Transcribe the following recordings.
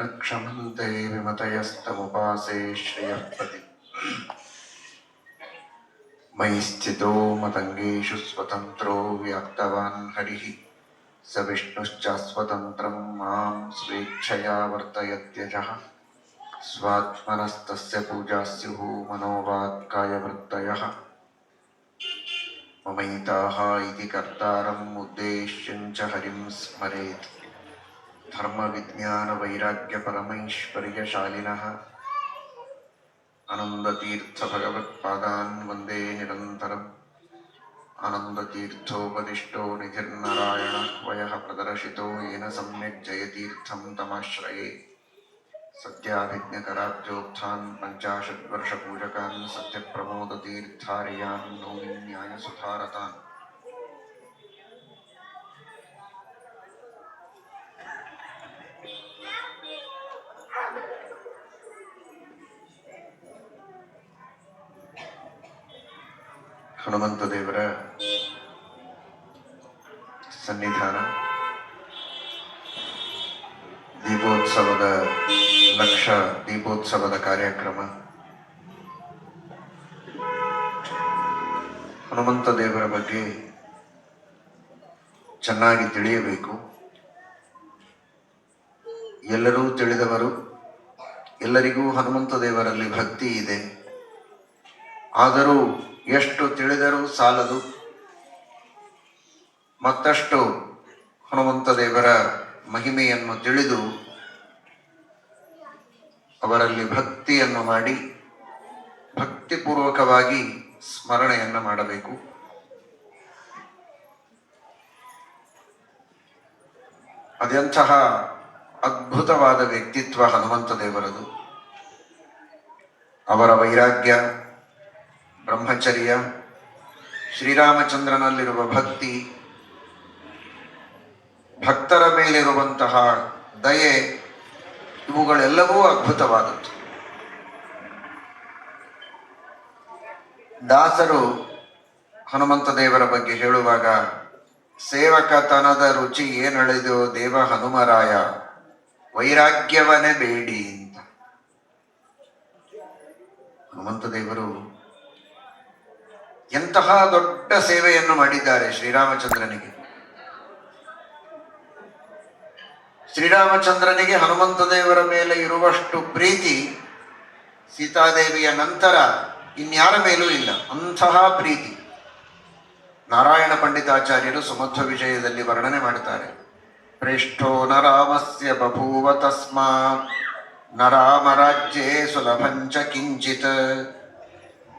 न क्षमन्ते विमतयस्तमुपासे श्रियःपति मयि स्थितो मतङ्गेषु स्वतन्त्रो व्याप्तवान् हरिः स विष्णुश्चास्वतन्त्रं मां स्वेच्छया वर्तयत्यजः स्वात्मनस्तस्य पूजा स्युः मनोवाक्कायवृत्तयः ममैताः इति कर्तारम् उद्देश्यं च हरिं स्मरेत् धर्मविज्ञानवैराग्यपरमैश्वर्यशालिनः आनन्दतीर्थभगवत्पादान् वन्दे निरन्तरम् आनन्दतीर्थोपदिष्टो निधिर्नारायणः वयः प्रदर्शितो येन सम्यक् जयतीर्थं तमाश्रये सत्याभिज्ञकराब्जोत्थान् पञ्चाशद्वर्षपूजकान् सत्यप्रमोदतीर्थार्यान् नौमिन्यायसुधारतान् ಹನುಮಂತ ದೇವರ ಸನ್ನಿಧಾನ ದೀಪೋತ್ಸವದ ಲಕ್ಷ ದೀಪೋತ್ಸವದ ಕಾರ್ಯಕ್ರಮ. ಹನುಮಂತ ದೇವರ ಬಗ್ಗೆ ಚೆನ್ನಾಗಿ ತಿಳಿಯಬೇಕು. ಎಲ್ಲರೂ ತಿಳಿದವರು, ಎಲ್ಲರಿಗೂ ಹನುಮಂತ ದೇವರಲ್ಲಿ ಭಕ್ತಿ ಇದೆ. ಆದರೂ ಎಷ್ಟು ತಿಳಿದರೂ ಸಾಲದು. ಮತ್ತಷ್ಟು ಹನುಮಂತ ದೇವರ ಮಹಿಮೆಯನ್ನು ತಿಳಿದು ಅವರಲ್ಲಿ ಭಕ್ತಿಯನ್ನು ಮಾಡಿ ಭಕ್ತಿಪೂರ್ವಕವಾಗಿ ಸ್ಮರಣೆಯನ್ನು ಮಾಡಬೇಕು. ಅದೆಂತಹ ಅದ್ಭುತವಾದ ವ್ಯಕ್ತಿತ್ವ ಹನುಮಂತ ದೇವರದು. ಅವರ ವೈರಾಗ್ಯ, ಬ್ರಹ್ಮಚರ್ಯ, ಶ್ರೀರಾಮಚಂದ್ರನಲ್ಲಿರುವ ಭಕ್ತಿ, ಭಕ್ತರ ಮೇಲಿರುವಂತಹ ದಯೆ, ಇವುಗಳೆಲ್ಲವೂ ಅದ್ಭುತವಾದದ್ದು. ದಾಸರು ಹನುಮಂತ ದೇವರ ಬಗ್ಗೆ ಹೇಳುವಾಗ, ಸೇವಕತನದ ರುಚಿ ಏನಳೆದೋ ದೇವ ಹನುಮರಾಯ, ವೈರಾಗ್ಯವನೇ ಬೇಡಿ ಅಂತ. ಹನುಮಂತ ದೇವರು ಎಂತಹ ದೊಡ್ಡ ಸೇವೆಯನ್ನು ಮಾಡಿದ್ದಾರೆ ಶ್ರೀರಾಮಚಂದ್ರನಿಗೆ. ಶ್ರೀರಾಮಚಂದ್ರನಿಗೆ ಹನುಮಂತ ದೇವರ ಮೇಲೆ ಇರುವಷ್ಟು ಪ್ರೀತಿ ಸೀತಾದೇವಿಯ ನಂತರ ಇನ್ಯಾರ ಮೇಲೂ ಇಲ್ಲ. ಅಂತಹ ಪ್ರೀತಿ ನಾರಾಯಣ ಪಂಡಿತಾಚಾರ್ಯರು ಸುಮಧ್ವ ವಿಜಯದಲ್ಲಿ ವರ್ಣನೆ ಮಾಡ್ತಾರೆ. ಪ್ರೇಷ್ಠೋ ನ ರಾಮಸ್ಯ ಬಭೂವ ತಸ್ಮಾತ್ ನ ರಾಮರಾಜ್ಯೇ ಸುಲಭಂಚ ಕಿಂಚಿತ್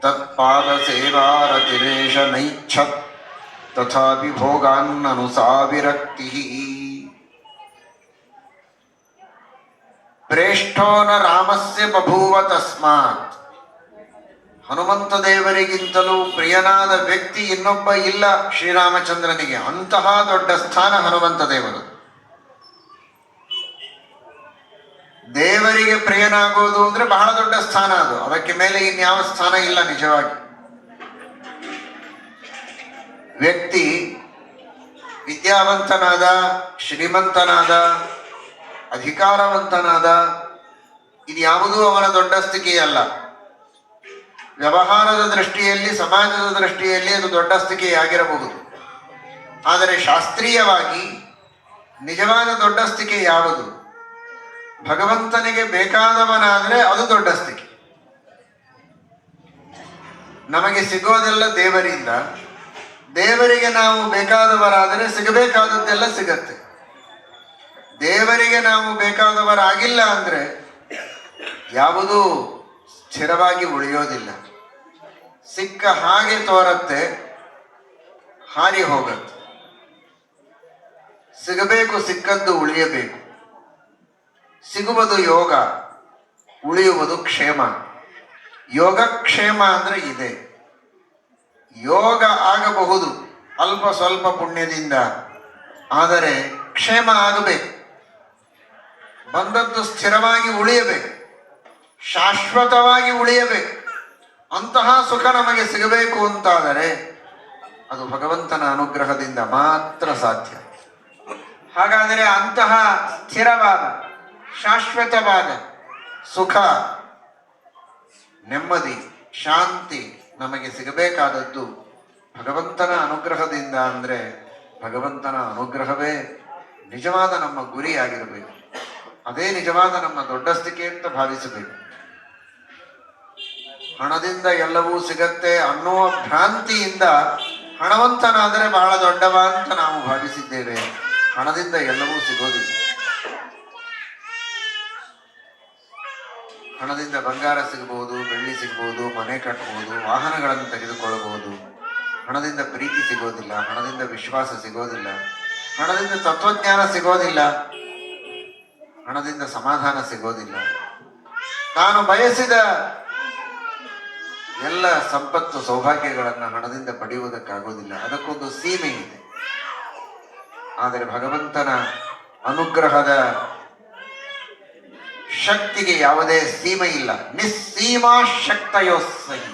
ತತ್ಪಾದ ಸೇವಾರತಿರೇಶ ನೈಚ್ಛತ್ ತಥಾಪಿ ಭೋಗಾನ್ನನುಸಾ ವಿರಕ್ತಿ. ಪ್ರೇಷ್ಠೋ ನ ರಾಮಸ್ಯ ಬಭೂವ ತಸ್ಮಾತ್, ಹನುಮಂತ ದೇವರಿಗಿಂತಲೂ ಪ್ರಿಯನಾದ ವ್ಯಕ್ತಿ ಇನ್ನೊಬ್ಬ ಇಲ್ಲ ಶ್ರೀರಾಮಚಂದ್ರನಿಗೆ. ಅಂತಹ ದೊಡ್ಡ ಸ್ಥಾನ ಹನುಮಂತ ದೇವರು. ದೇವರಿಗೆ ಪ್ರಿಯನಾಗೋದು ಅಂದ್ರೆ ಬಹಳ ದೊಡ್ಡ ಸ್ಥಾನ ಅದು. ಅದಕ್ಕೆ ಮೇಲೆ ಇನ್ಯಾವ ಸ್ಥಾನ ಇಲ್ಲ. ನಿಜವಾಗಿ ವ್ಯಕ್ತಿ ವಿದ್ಯಾವಂತನಾದ, ಶ್ರೀಮಂತನಾದ, ಅಧಿಕಾರವಂತನಾದ, ಇದ್ಯಾವುದೂ ಅವನ ದೊಡ್ಡಸ್ತಿಕೆಯಲ್ಲ. ವ್ಯವಹಾರದ ದೃಷ್ಟಿಯಲ್ಲಿ, ಸಮಾಜದ ದೃಷ್ಟಿಯಲ್ಲಿ ಅದು ದೊಡ್ಡಸ್ತಿಕೆಯಾಗಿರಬಹುದು. ಆದರೆ ಶಾಸ್ತ್ರೀಯವಾಗಿ ನಿಜವಾದ ದೊಡ್ಡಸ್ತಿಕೆ ಯಾವುದು? ಭಗವಂತನಿಗೆ ಬೇಕಾದವನಾದರೆ ಅದು ದೊಡ್ಡಸ್ತಿಕೆ. ನಮಗೆ ಸಿಗೋದೆಲ್ಲ ದೇವರಿಂದ, ದೇವರಿಗೆ ನಾವು ಬೇಕಾದವರಾದರೆ ಸಿಗಬೇಕಾದದ್ದೆಲ್ಲ ಸಿಗತ್ತೆ. ದೇವರಿಗೆ ನಾವು ಬೇಕಾದವರಾಗಿಲ್ಲ ಅಂದ್ರೆ ಯಾವುದೂ ಸ್ಥಿರವಾಗಿ ಉಳಿಯೋದಿಲ್ಲ. ಸಿಕ್ಕ ಹಾಗೆ ತೋರತ್ತೆ, ಹಾರಿ ಹೋಗತ್ತೆ. ಸಿಗಬೇಕು, ಸಿಕ್ಕದ್ದು ಉಳಿಯಬೇಕು. ಸಿಗುವುದು ಯೋಗ, ಉಳಿಯುವುದು ಕ್ಷೇಮ. ಯೋಗಕ್ಷೇಮ ಅಂದ್ರೆ ಇದೆ. ಯೋಗ ಆಗಬಹುದು ಅಲ್ಪ ಸ್ವಲ್ಪ ಪುಣ್ಯದಿಂದ, ಆದರೆ ಕ್ಷೇಮ ಆಗಬೇಕು. ಬಂದದ್ದು ಸ್ಥಿರವಾಗಿ ಉಳಿಯಬೇಕು, ಶಾಶ್ವತವಾಗಿ ಉಳಿಯಬೇಕು. ಅಂತಹ ಸುಖ ನಮಗೆ ಸಿಗಬೇಕು ಅಂತಾದರೆ ಅದು ಭಗವಂತನ ಅನುಗ್ರಹದಿಂದ ಮಾತ್ರ ಸಾಧ್ಯ. ಹಾಗಾದರೆ ಅಂತಹ ಸ್ಥಿರವಾದ ಶಾಶ್ವತವಾದ ಸುಖ, ನೆಮ್ಮದಿ, ಶಾಂತಿ ನಮಗೆ ಸಿಗಬೇಕಾದದ್ದು ಭಗವಂತನ ಅನುಗ್ರಹದಿಂದ. ಅಂದರೆ ಭಗವಂತನ ಅನುಗ್ರಹವೇ ನಿಜವಾದ ನಮ್ಮ ಗುರಿಯಾಗಿರಬೇಕು. ಅದೇ ನಿಜವಾದ ನಮ್ಮ ದೊಡ್ಡಸ್ತಿಕೆ ಅಂತ ಭಾವಿಸಬೇಕು. ಹಣದಿಂದ ಎಲ್ಲವೂ ಸಿಗತ್ತೆ ಅನ್ನುವ ಭ್ರಾಂತಿಯಿಂದ ಹಣವಂತನಾದರೆ ಬಹಳ ದೊಡ್ಡವ ಅಂತ ನಾವು ಭಾವಿಸಿದ್ದೇವೆ. ಹಣದಿಂದ ಎಲ್ಲವೂ ಸಿಗೋದಿಲ್ಲ. ಹಣದಿಂದ ಬಂಗಾರ ಸಿಗಬಹುದು, ಬೆಳ್ಳಿ ಸಿಗಬಹುದು, ಮನೆ ಕಟ್ಟಬಹುದು, ವಾಹನಗಳನ್ನು ತೆಗೆದುಕೊಳ್ಳಬಹುದು. ಹಣದಿಂದ ಪ್ರೀತಿ ಸಿಗೋದಿಲ್ಲ, ಹಣದಿಂದ ವಿಶ್ವಾಸ ಸಿಗೋದಿಲ್ಲ, ಹಣದಿಂದ ತತ್ವಜ್ಞಾನ ಸಿಗೋದಿಲ್ಲ, ಹಣದಿಂದ ಸಮಾಧಾನ ಸಿಗೋದಿಲ್ಲ. ತಾನು ಬಯಸಿದ ಎಲ್ಲ ಸಂಪತ್ತು ಸೌಭಾಗ್ಯಗಳನ್ನು ಹಣದಿಂದ ಪಡೆಯುವುದಕ್ಕಾಗೋದಿಲ್ಲ. ಅದಕ್ಕೊಂದು ಸೀಮೆ ಇದೆ. ಆದರೆ ಭಗವಂತನ ಅನುಗ್ರಹದ ಶಕ್ತಿಗೆ ಯಾವುದೇ ಸೀಮೆ ಇಲ್ಲ. ನಿಸ್ಸೀಮಾ ಶಕ್ತಯೋಸ್ಸಹಿ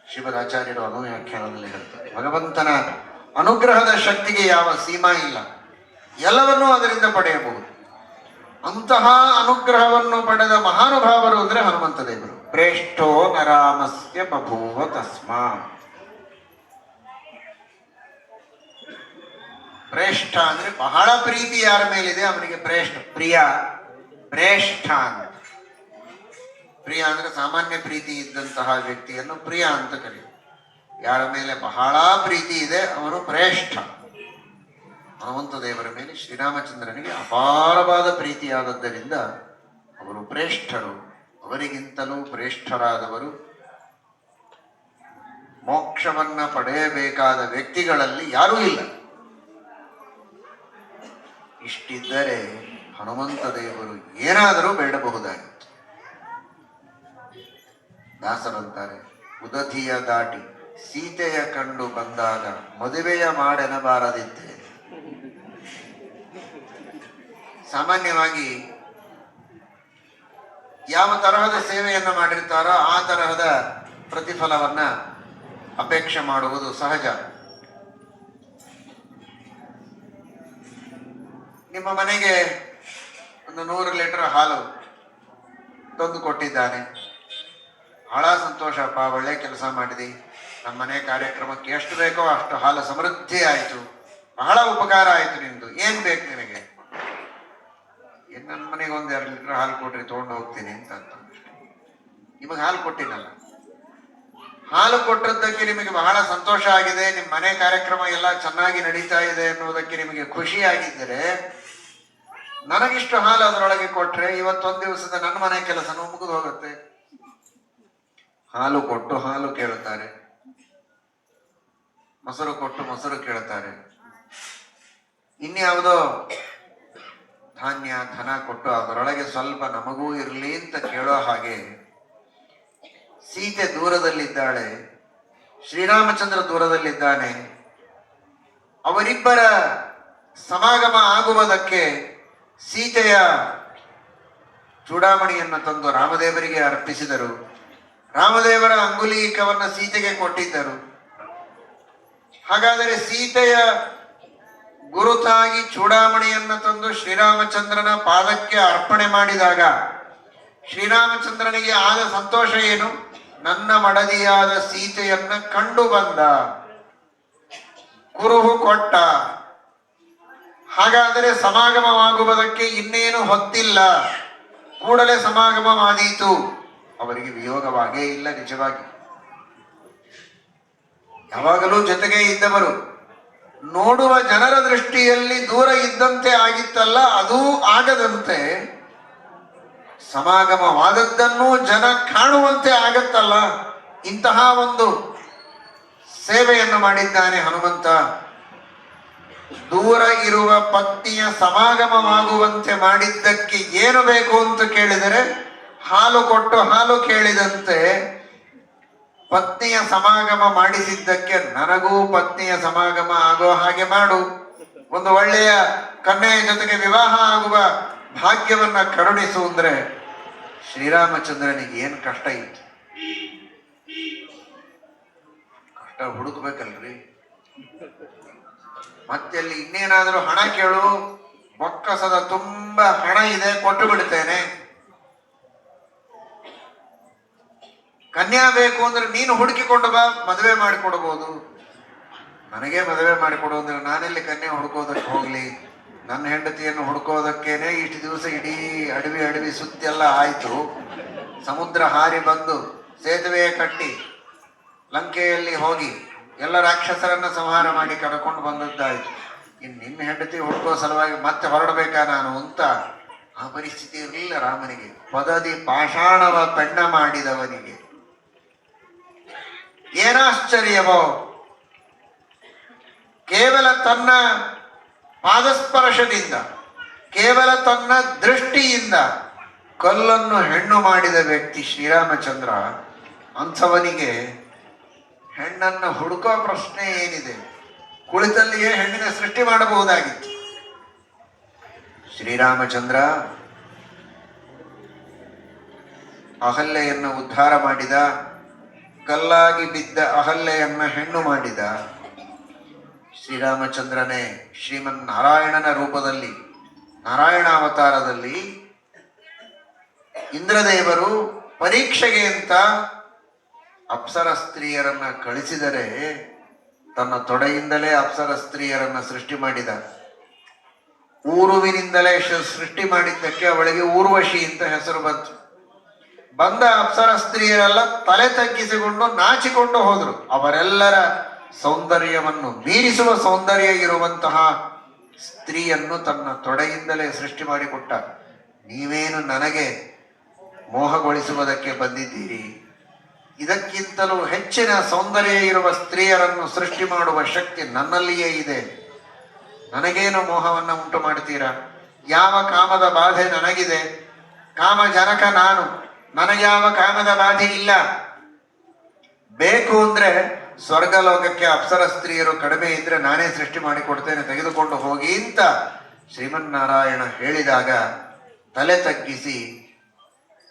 ಶ್ರೀಮದಾಚಾರ್ಯರು ಅನುವ್ಯಾಖ್ಯಾನದಲ್ಲಿ ಹೇಳ್ತಾರೆ. ಭಗವಂತನ ಅನುಗ್ರಹದ ಶಕ್ತಿಗೆ ಯಾವ ಸೀಮಾ ಇಲ್ಲ, ಎಲ್ಲವನ್ನೂ ಅದರಿಂದ ಪಡೆಯಬಹುದು. ಅಂತಹ ಅನುಗ್ರಹವನ್ನು ಪಡೆದ ಮಹಾನುಭಾವರು ಅಂದ್ರೆ ಹನುಮಂತ ದೇವರು. ಪ್ರೇಷ್ಠೋ ನರಾಮಸ್ಯ ಬಭೂವ ತಸ್ಮಾ. ಪ್ರೇಷ್ಠ ಅಂದ್ರೆ ಬಹಳ ಪ್ರೀತಿ ಯಾರ ಮೇಲಿದೆ ಅವನಿಗೆ ಪ್ರೇಷ್ಠ, ಪ್ರಿಯ, ಪ್ರೇಷ್ಠ ಅಂತ. ಪ್ರಿಯ ಅಂದ್ರೆ ಸಾಮಾನ್ಯ ಪ್ರೀತಿ ಇದ್ದಂತಹ ವ್ಯಕ್ತಿಯನ್ನು ಪ್ರಿಯ ಅಂತ ಕರೆಯುವುದು. ಯಾರ ಮೇಲೆ ಬಹಳ ಪ್ರೀತಿ ಇದೆ ಅವನು ಪ್ರೇಷ್ಠ. ಹನುಮಂತ ದೇವರ ಮೇಲೆ ಶ್ರೀರಾಮಚಂದ್ರನಿಗೆ ಅಪಾರವಾದ ಪ್ರೀತಿಯಾದದ್ದರಿಂದ ಅವರು ಪ್ರೇಷ್ಠರು. ಅವರಿಗಿಂತಲೂ ಪ್ರೇಷ್ಠರಾದವರು ಮೋಕ್ಷವನ್ನ ಪಡೆಯಬೇಕಾದ ವ್ಯಕ್ತಿಗಳಲ್ಲಿ ಯಾರೂ ಇಲ್ಲ. ಇಷ್ಟಿದ್ದರೆ ಹನುಮಂತ ದೇವರು ಏನಾದರೂ ಬೇಡಬಹುದಾಗಿತ್ತು. ದಾಸರಂತಾರೆ, ಉದತಿಯ ದಾಟಿ ಸೀತೆಯ ಕಂಡು ಬಂದಾಗ ಮದುವೆಯ ಮಾಡೆನಬಾರದಿದ್ದೆ. ಸಾಮಾನ್ಯವಾಗಿ ಯಾವ ತರಹದ ಸೇವೆಯನ್ನು ಮಾಡಿರ್ತಾರೋ ಆ ತರಹದ ಪ್ರತಿಫಲವನ್ನ ಅಪೇಕ್ಷೆ ಮಾಡುವುದು ಸಹಜ. ನಿಮ್ಮ ಮನೆಗೆ ಒಂದು 100 ಲೀಟರ್ ಹಾಲು ತಂದು ಕೊಟ್ಟಿದ್ದಾನೆ. ಬಹಳ ಸಂತೋಷಪ್ಪ, ಒಳ್ಳೆ ಕೆಲಸ ಮಾಡಿದಿ, ನಮ್ಮ ಮನೆ ಕಾರ್ಯಕ್ರಮಕ್ಕೆ ಎಷ್ಟು ಬೇಕೋ ಅಷ್ಟು ಹಾಲು ಸಮೃದ್ಧಿ ಆಯಿತು, ಬಹಳ ಉಪಕಾರ ಆಯಿತು ನಿಂದು, ಏನ್ ಬೇಕು ನಿನಗೆ? ನನ್ನ ಮನೆಗೆ 1-2 ಲೀಟರ್ ಹಾಲು ಕೊಟ್ರಿ, ತಗೊಂಡು ಹೋಗ್ತೀನಿ ಅಂತ. ನಿಮಗೆ ಹಾಲು ಕೊಟ್ಟಿನಲ್ಲ, ಹಾಲು ಕೊಟ್ಟದ್ದಕ್ಕೆ ನಿಮಗೆ ಬಹಳ ಸಂತೋಷ ಆಗಿದೆ, ನಿಮ್ಮ ಮನೆ ಕಾರ್ಯಕ್ರಮ ಎಲ್ಲ ಚೆನ್ನಾಗಿ ನಡೀತಾ ಇದೆ ಅನ್ನೋದಕ್ಕೆ ನಿಮಗೆ ಖುಷಿ ಆಗಿದ್ದರೆ ನನಗಿಷ್ಟು ಹಾಲು ಅದರೊಳಗೆ ಕೊಟ್ರೆ ಇವತ್ತೊಂದು ದಿವಸದ ನನ್ನ ಮನೆ ಕೆಲಸನೂ ಮುಗಿದು ಹೋಗುತ್ತೆ. ಹಾಲು ಕೊಟ್ಟು ಹಾಲು ಕೇಳುತ್ತಾರೆ, ಮೊಸರು ಕೊಟ್ಟು ಮೊಸರು ಕೇಳುತ್ತಾರೆ, ಇನ್ಯಾವುದೋ ಧಾನ್ಯ ಧನ ಕೊಟ್ಟು ಅದರೊಳಗೆ ಸ್ವಲ್ಪ ನಮಗೂ ಇರಲಿ ಅಂತ ಕೇಳೋ ಹಾಗೆ ಸೀತೆ ದೂರದಲ್ಲಿದ್ದಾಳೆ, ಶ್ರೀರಾಮಚಂದ್ರ ದೂರದಲ್ಲಿದ್ದಾನೆ. ಅವರಿಬ್ಬರ ಸಮಾಗಮ ಆಗುವುದಕ್ಕೆ ಸೀತೆಯ ಚೂಡಾಮಣಿಯನ್ನು ತಂದು ರಾಮದೇವರಿಗೆ ಅರ್ಪಿಸಿದರು. ರಾಮದೇವರ ಅಂಗುಲೀಕವನ್ನು ಸೀತೆಗೆ ಕೊಟ್ಟಿದ್ದರು. ಹಾಗಾದರೆ ಸೀತೆಯ ಗುರುತಾಗಿ ಚೂಡಾಮಣಿಯನ್ನು ತಂದು ಶ್ರೀರಾಮಚಂದ್ರನ ಪಾದಕ್ಕೆ ಅರ್ಪಣೆ ಮಾಡಿದಾಗ ಶ್ರೀರಾಮಚಂದ್ರನಿಗೆ ಆದ ಸಂತೋಷ ಏನು? ನನ್ನ ಮಡದಿಯಾದ ಸೀತೆಯನ್ನ ಕಂಡು ಬಂದ, ಕುರುಹು ಕೊಟ್ಟ. ಹಾಗಾದರೆ ಸಮಾಗಮವಾಗುವುದಕ್ಕೆ ಇನ್ನೇನು ಹೊತ್ತಿಲ್ಲ, ಕೂಡಲೇ ಸಮಾಗಮವಾದೀತು. ಅವರಿಗೆ ವಿಯೋಗವಾಗೇ ಇಲ್ಲ. ನಿಜವಾಗಿ ಯಾವಾಗಲೂ ಜೊತೆಗೆ ಇದ್ದವರು. ನೋಡುವ ಜನರ ದೃಷ್ಟಿಯಲ್ಲಿ ದೂರ ಇದ್ದಂತೆ ಆಗಿತ್ತಲ್ಲ, ಅದೂ ಆಗದಂತೆ ಸಮಾಗಮವಾದದ್ದನ್ನು ಜನ ಕಾಣುವಂತೆ ಆಗತ್ತಲ್ಲ. ಇಂತಹ ಒಂದು ಸೇವೆಯನ್ನು ಮಾಡಿದ್ದಾನೆ ಹನುಮಂತ. ದೂರ ಇರುವ ಪತ್ನಿಯ ಸಮಾಗಮವಾಗುವಂತೆ ಮಾಡಿದ್ದಕ್ಕೆ ಏನು ಬೇಕು ಅಂತ ಕೇಳಿದರೆ ಹಾಲು ಕೊಟ್ಟು ಹಾಲು ಕೇಳಿದಂತೆ ಪತ್ನಿಯ ಸಮಾಗಮ ಮಾಡಿಸಿದ್ದಕ್ಕೆ ನನಗೂ ಪತ್ನಿಯ ಸಮಾಗಮ ಆಗೋ ಹಾಗೆ ಮಾಡು, ಒಂದು ಒಳ್ಳೆಯ ಕನ್ಯೆಯ ಜೊತೆಗೆ ವಿವಾಹ ಆಗುವ ಭಾಗ್ಯವನ್ನ ಕರುಣಿಸು ಅಂದ್ರೆ ಶ್ರೀರಾಮಚಂದ್ರನಿಗೆ ಏನ್ ಕಷ್ಟ ಇತ್ತು. ಕಷ್ಟ ಹುಡುಕ್ಬೇಕಲ್ರಿ. ಮತ್ತೆ ಅಲ್ಲಿ ಇನ್ನೇನಾದರೂ ಹಣ ಕೇಳು, ಬೊಕ್ಕಸದ ತುಂಬಾ ಹಣ ಇದೆ, ಕೊಟ್ಟು ಬಿಡ್ತೇನೆ. ಕನ್ಯಾ ಬೇಕು ಅಂದ್ರೆ ನೀನು ಹುಡುಕಿಕೊಂಡು ಬಾ, ಮದುವೆ ಮಾಡಿಕೊಡ್ಬೋದು. ನನಗೆ ಮದುವೆ ಮಾಡಿಕೊಡು ಅಂದ್ರೆ ನಾನೆಲ್ಲಿ ಕನ್ಯಾ ಹುಡುಕೋದಕ್ಕೆ ಹೋಗ್ಲಿ? ನನ್ನ ಹೆಂಡತಿಯನ್ನು ಹುಡುಕೋದಕ್ಕೇನೆ ಇಷ್ಟು ದಿವಸ ಇಡೀ ಅಡವಿ ಸುತ್ತಿ ಎಲ್ಲ ಆಯ್ತು. ಸಮುದ್ರ ಹಾರಿ ಬಂದು ಸೇತುವೆ ಕಟ್ಟಿ ಲಂಕೆಯಲ್ಲಿ ಹೋಗಿ ಎಲ್ಲ ರಾಕ್ಷಸರನ್ನ ಸಂಹಾರ ಮಾಡಿ ಕರ್ಕೊಂಡು ಬಂದದ್ದಾಯ್ತು. ನಿನ್ನ ಹೆಂಡತಿ ಹುಡುಕೋ ಸಲುವಾಗಿ ಮತ್ತೆ ಹೊರಡಬೇಕಾ ನಾನು ಅಂತ ಆ ಪರಿಸ್ಥಿತಿ ಇರಲಿಲ್ಲ ರಾಮನಿಗೆ. ಪದದಿ ಪಾಷಾಣವ ಪೆಣ್ಣ ಮಾಡಿದವನಿಗೆ ಏನಾಶ್ಚರ್ಯವೋ, ಕೇವಲ ತನ್ನ ಪಾದಸ್ಪರ್ಶದಿಂದ, ಕೇವಲ ತನ್ನ ದೃಷ್ಟಿಯಿಂದ ಕಲ್ಲನ್ನು ಹೆಣ್ಣು ಮಾಡಿದ ವ್ಯಕ್ತಿ ಶ್ರೀರಾಮಚಂದ್ರ. ಅಂಥವನಿಗೆ ಹೆಣ್ಣನ್ನು ಹುಡುಕೋ ಪ್ರಶ್ನೆ ಏನಿದೆ? ಕುಳಿತಲ್ಲಿಯೇ ಹೆಣ್ಣಿನ ಸೃಷ್ಟಿ ಮಾಡಬಹುದಾಗಿತ್ತು. ಶ್ರೀರಾಮಚಂದ್ರ ಅಹಲ್ಯೆಯನ್ನು ಉದ್ಧಾರ ಮಾಡಿದ, ಕಲ್ಲಾಗಿ ಬಿದ್ದ ಅಹಲ್ಯೆಯನ್ನ ಹೆಣ್ಣು ಮಾಡಿದ. ಶ್ರೀರಾಮಚಂದ್ರನೇ ಶ್ರೀಮನ್ ನಾರಾಯಣನ ರೂಪದಲ್ಲಿ, ನಾರಾಯಣಾವತಾರದಲ್ಲಿ ಇಂದ್ರದೇವರು ಪರೀಕ್ಷೆಗೆ ಅಂತ ಅಪ್ಸರ ಸ್ತ್ರೀಯರನ್ನ ಕಳಿಸಿದರೆ ತನ್ನ ತೊಡೆಯಿಂದಲೇ ಅಪ್ಸರ ಸ್ತ್ರೀಯರನ್ನ ಸೃಷ್ಟಿ ಮಾಡಿದ. ಊರುವಿನಿಂದಲೇ ಸೃಷ್ಟಿ ಮಾಡಿದ್ದಕ್ಕೆ ಅವಳಿಗೆ ಊರ್ವಶಿ ಅಂತ ಹೆಸರು ಬಂತು. ಬಂದ ಅಪ್ಸರ ಸ್ತ್ರೀಯರೆಲ್ಲ ತಲೆ ತಗ್ಗಿಸಿಕೊಂಡು ನಾಚಿಕೊಂಡು ಹೋದರು. ಅವರೆಲ್ಲರ ಸೌಂದರ್ಯವನ್ನು ಮೀರಿಸುವ ಸೌಂದರ್ಯ ಇರುವಂತಹ ಸ್ತ್ರೀಯನ್ನು ತನ್ನ ತೊಡೆಯಿಂದಲೇ ಸೃಷ್ಟಿ ಮಾಡಿಕೊಟ್ಟ. ನೀವೇನು ನನಗೆ ಮೋಹಗೊಳಿಸುವುದಕ್ಕೆ ಬಂದಿದ್ದೀರಿ? ಇದಕ್ಕಿಂತಲೂ ಹೆಚ್ಚಿನ ಸೌಂದರ್ಯ ಇರುವ ಸ್ತ್ರೀಯರನ್ನು ಸೃಷ್ಟಿ ಮಾಡುವ ಶಕ್ತಿ ನನ್ನಲ್ಲಿಯೇ ಇದೆ. ನನಗೇನು ಮೋಹವನ್ನು ಉಂಟು ಮಾಡ್ತೀರಾ? ಯಾವ ಕಾಮದ ಬಾಧೆ ನನಗಿದೆ? ಕಾಮ ಜನಕ ನಾನು, ನನಗ್ಯಾವ ಕಾಮದ ಬಾಧೆ ಇಲ್ಲ. ಬೇಕು ಅಂದ್ರೆ ಸ್ವರ್ಗಲೋಕಕ್ಕೆ ಅಪ್ಸರ ಸ್ತ್ರೀಯರು ಕಡಿಮೆ ಇದ್ರೆ ನಾನೇ ಸೃಷ್ಟಿ ಮಾಡಿಕೊಡ್ತೇನೆ, ತೆಗೆದುಕೊಂಡು ಹೋಗಿ ಅಂತ ಶ್ರೀಮನ್ನಾರಾಯಣ ಹೇಳಿದಾಗ ತಲೆ ತಗ್ಗಿಸಿ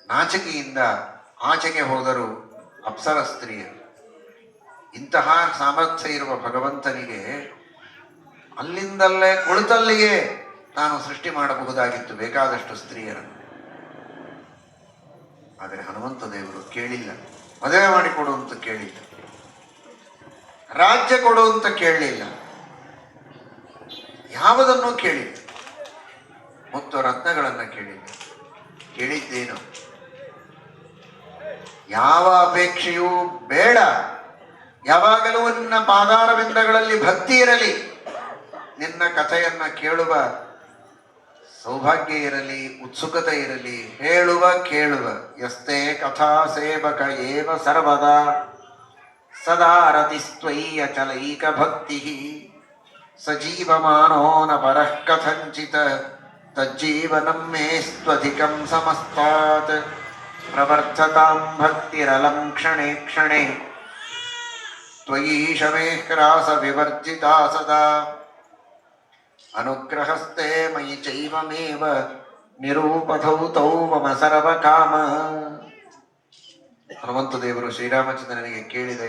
ನಾಚಿಕೆಯಿಂದ ಆಚೆಗೆ ಹೋದರು ಅಪ್ಸರ ಸ್ತ್ರೀಯರು. ಇಂತಹ ಸಾಮರ್ಥ್ಯ ಇರುವ ಭಗವಂತನಿಗೆ ಅಲ್ಲಿಂದಲ್ಲೇ ಕುಳಿತಲ್ಲಿಯೇ ನಾನು ಸೃಷ್ಟಿ ಮಾಡಬಹುದಾಗಿತ್ತು ಬೇಕಾದಷ್ಟು ಸ್ತ್ರೀಯರನ್ನು. ಆದರೆ ಹನುಮಂತ ದೇವರು ಕೇಳಿಲ್ಲ. ಮದುವೆ ಮಾಡಿಕೊಡು ಅಂತ ಕೇಳಿಲ್ಲ, ರಾಜ್ಯ ಕೊಡು ಅಂತ ಕೇಳಲಿಲ್ಲ, ಯಾವುದನ್ನೂ ಕೇಳಿಲ್ಲ. ಮುತ್ತು ರತ್ನಗಳನ್ನ ಕೇಳಿಲ್ಲ. ಕೇಳಿದ್ದೇನು? ಯಾವ ಅಪೇಕ್ಷೆಯೂ ಬೇಡ. ಯಾವಾಗಲೂ ನಿನ್ನ ಪಾದಾರವಿಂದಗಳಲ್ಲಿ ಭಕ್ತಿ ಇರಲಿ, ನಿನ್ನ ಕಥೆಯನ್ನ ಕೇಳುವ ಸೌಭಾಗ್ಯ ಇರಲಿ, ಉತ್ಸುಕತೆ ಇರಲಿ, ಹೇಳುವ ಕೇಳುವ. ಯಸ್ತೆ ಕಥಾ ಸೇವಕ ಏವ ಸರ್ವದಾ ಸದಾ ರತಿಸ್ತ್ವಯ್ಯ ಚಲೈಕ ಭಕ್ತಿ ಸಜೀವಮಾನೋ ನ ಪರಃ ಕಥಂಚಿತ ತಜ್ಜೀವನಂ ಮೇ ಸ್ತ್ವಧಿಕಂ ಸಮಸ್ತಾತ್ ಪ್ರವರ್ತತಾಂ ಭಕ್ತಿರಲಂ ಕ್ಷಣೆ ಕ್ಷಣೆ ತ್ವಯೀಶ ಮೇ ಕ್ರಾಸ ವಿವರ್ಜಿತಾ ಸದಾ ಅನುಗ್ರಹಸ್ತೆ ಮಯಿ ಚೈವಮೇವ ನಿರೂಪಧೌ ತೌ ಮಮ ಸರ್ವಕಾಮ. ಹನುಮಂತ ದೇವರು ಶ್ರೀರಾಮಚಂದ್ರನಿಗೆ ಕೇಳಿದ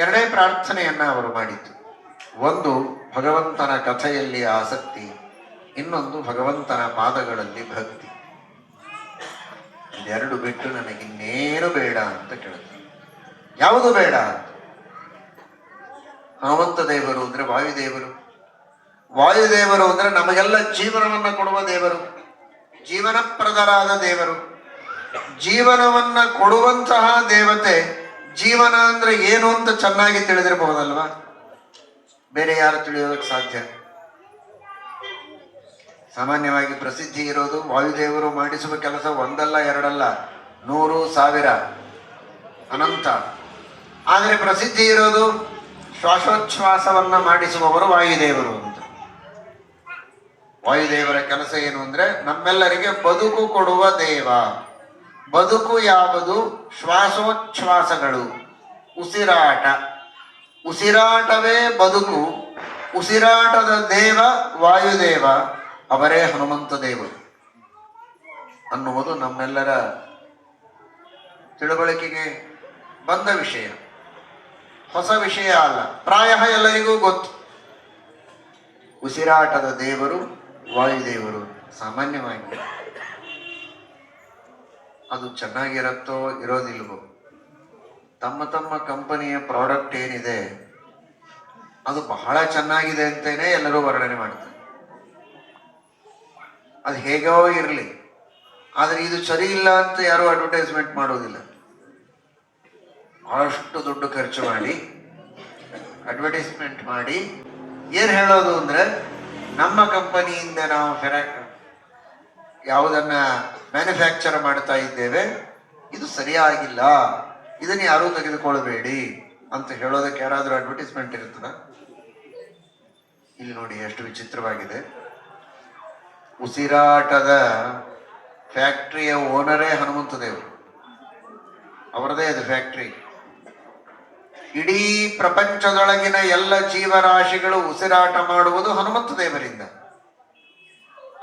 ಎರಡೇ ಪ್ರಾರ್ಥನೆಯನ್ನ ಅವರು ಮಾಡಿದ್ದು. ಒಂದು ಭಗವಂತನ ಕಥೆಯಲ್ಲಿ ಆಸಕ್ತಿ, ಇನ್ನೊಂದು ಭಗವಂತನ ಪಾದಗಳಲ್ಲಿ ಭಕ್ತಿ. ಇದೆರಡು ಬಿಟ್ಟು ನನಗಿನ್ನೇನು ಬೇಡ ಅಂತ ಕೇಳ್ತಾರೆ. ಯಾವುದು ಬೇಡ? ಹನುಮಂತ ದೇವರು ಅಂದ್ರೆ ವಾಯುದೇವರು. ವಾಯುದೇವರು ಅಂದ್ರೆ ನಮಗೆಲ್ಲ ಜೀವನವನ್ನ ಕೊಡುವ ದೇವರು, ಜೀವನಪ್ರದರಾದ ದೇವರು, ಜೀವನವನ್ನ ಕೊಡುವಂತಹ ದೇವತೆ. ಜೀವನ ಅಂದ್ರೆ ಏನು ಅಂತ ಚೆನ್ನಾಗಿ ತಿಳಿದಿರಬಹುದಲ್ವಾ? ಬೇರೆ ಯಾರು ತಿಳಿಯೋದಕ್ಕೆ ಸಾಧ್ಯ? ಸಾಮಾನ್ಯವಾಗಿ ಪ್ರಸಿದ್ಧಿ ಇರೋದು ವಾಯುದೇವರು ಮಾಡಿಸುವ ಕೆಲಸ ಒಂದಲ್ಲ ಎರಡಲ್ಲ, 100, 1000, ಅನಂತ. ಆದರೆ ಪ್ರಸಿದ್ಧಿ ಇರೋದು ಶ್ವಾಸೋಚ್ಛ್ವಾಸವನ್ನ ಮಾಡಿಸುವವರು ವಾಯುದೇವರು ಅಂತ. ವಾಯುದೇವರ ಕೆಲಸ ಏನು ಅಂದ್ರೆ ನಮ್ಮೆಲ್ಲರಿಗೆ ಬದುಕು ಕೊಡುವ ದೇವ. ಬದುಕು ಯಾವುದು? ಶ್ವಾಸೋಚ್ಛ್ವಾಸಗಳು, ಉಸಿರಾಟ. ಉಸಿರಾಟವೇ ಬದುಕು. ಉಸಿರಾಟದ ದೇವ ವಾಯುದೇವ, ಅವರೇ ಹನುಮಂತ ದೇವರು ಅನ್ನುವುದು ನಮ್ಮೆಲ್ಲರ ತಿಳುವಳಿಕೆಗೆ ಬಂದ ವಿಷಯ, ಹೊಸ ವಿಷಯ ಅಲ್ಲ. ಪ್ರಾಯ ಎಲ್ಲರಿಗೂ ಗೊತ್ತು. ಉಸಿರಾಟದ ದೇವರು ವಾಯುದೇವರು. ಸಾಮಾನ್ಯವಾಗಿ ಅದು ಚೆನ್ನಾಗಿರತ್ತೋ ಇರೋದಿಲ್ವೋ, ತಮ್ಮ ತಮ್ಮ ಕಂಪನಿಯ ಪ್ರಾಡಕ್ಟ್ ಏನಿದೆ ಅದು ಬಹಳ ಚೆನ್ನಾಗಿದೆ ಅಂತೇನೆ ಎಲ್ಲರೂ ವರ್ಣನೆ ಮಾಡ್ತಾರೆ. ಅದು ಹೇಗೋ ಇರಲಿ, ಆದರೆ ಇದು ಸರಿ ಇಲ್ಲ ಅಂತ ಯಾರು ಅಡ್ವರ್ಟೈಸ್ಮೆಂಟ್ ಮಾಡೋದಿಲ್ಲ. ಬಹಳಷ್ಟು ದುಡ್ಡು ಖರ್ಚು ಮಾಡಿ ಅಡ್ವರ್ಟೈಸ್ಮೆಂಟ್ ಮಾಡಿ ಏನು ಹೇಳೋದು ಅಂದರೆ, ನಮ್ಮ ಕಂಪನಿಯಿಂದ ನಾವು ಯಾವುದನ್ನ ಮ್ಯಾನುಫ್ಯಾಕ್ಚರ್ ಮಾಡ್ತಾ ಇದ್ದೇವೆ, ಇದು ಸರಿಯಾಗಿಲ್ಲ, ಇದನ್ನು ಯಾರೂ ತೆಗೆದುಕೊಳ್ಳಬೇಡಿ ಅಂತ ಹೇಳೋದಕ್ಕೆ ಯಾರಾದರೂ ಅಡ್ವರ್ಟೈಸ್ಮೆಂಟ್ ಇರ್ತದ? ಇಲ್ಲಿ ನೋಡಿ ಎಷ್ಟು ವಿಚಿತ್ರವಾಗಿದೆ. ಉಸಿರಾಟದ ಫ್ಯಾಕ್ಟ್ರಿಯ ಓನರೇ ಹನುಮಂತ ದೇವರು, ಅವರದೇ ಅದು ಫ್ಯಾಕ್ಟ್ರಿ. ಇಡೀ ಪ್ರಪಂಚದೊಳಗಿನ ಎಲ್ಲ ಜೀವರಾಶಿಗಳು ಉಸಿರಾಟ ಮಾಡುವುದು ಹನುಮಂತ ದೇವರಿಂದ.